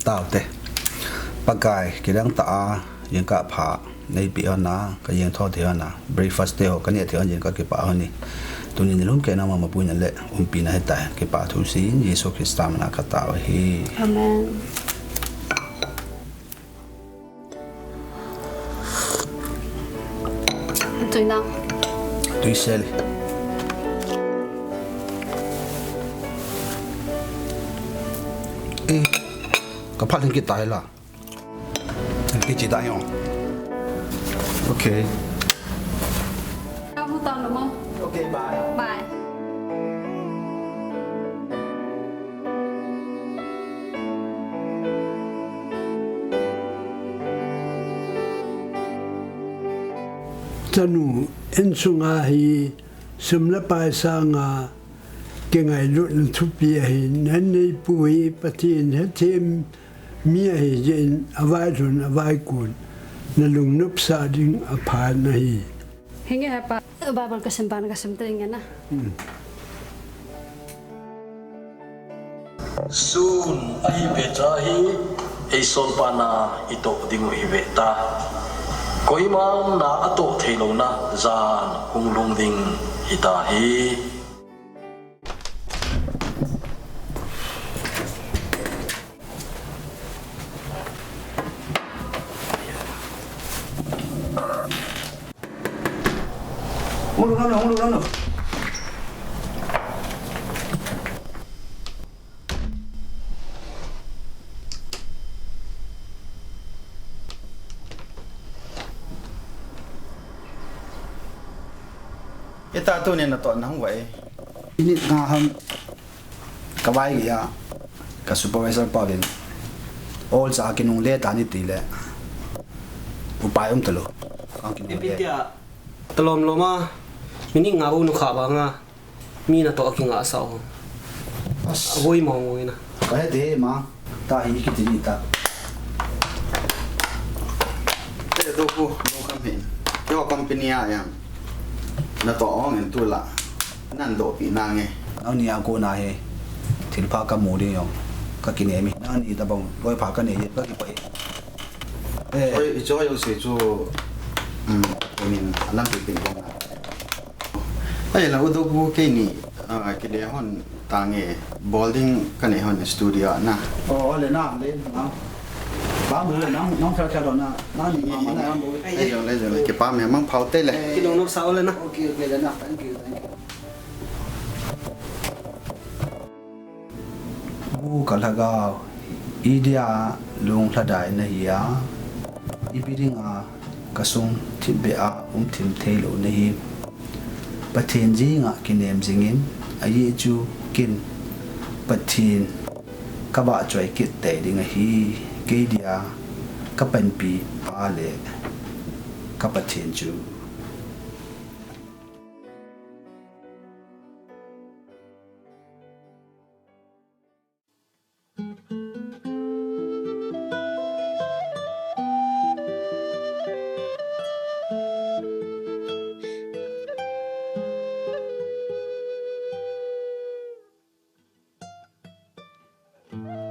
tao te pakai kidang ta yang ka pha nei pi ana ka yang tho the ana breakfast te ho ka ne the an yang ka ke pa ho ni tuni ni lum ke na ma pu na le pi na heta ke pa thu si yesu krista mana ka ta hi amen tui na tui sel ka pha thing ki tai la ki chi dai yong okay kamu tahu nama okay bye bye tanu ensunga hi sumla pai sanga ke ngai lu thu pi hi nan nei pui patin he them mi hi jen avai run avai kun na lung nup sa ding apha na hi hingga apa babal kesempatan kesempatan na soon ai betrahi ei son pana ito dingu hibeta koimam na ato thelo na zan hunglung ding ita hi hong lu no ita tu ni na to nang wai ini nga ham kawai ya ka supervisor pawin all sa kinung le tani ti le upai talo ang kinung le talom loma mini nga u nu kha ba nga mi na to ki nga saw agoi mo mo ina ka he de ma ta hi ki ti ta te do ku no company yo company ya yang na to ong en tu la nan do pi na nge ang ni ko na he thil pha ka mu de yong ka ki ne mi na ni ta bong loi pha ka ne ye ka ki pai oi i jo yo se chu min alam pi pin ko ai la do ku ke ni ke de hon ta nge bowling ka ne hon studio na le na le na ba mu le na nong kha kha do na na ni ma na mo ai yo le ke pa me mang phau te le ki dong no saw le na okay okay le na thank you kalaga idia lung thadai na hiya ipiringa kasung thibe a thim thelo na hi pathen ji nga kinem jingin ayi chu kin pathin ka ba choi kit te ding hi ke dia ka pan pi pa le ka pathen chu Amen.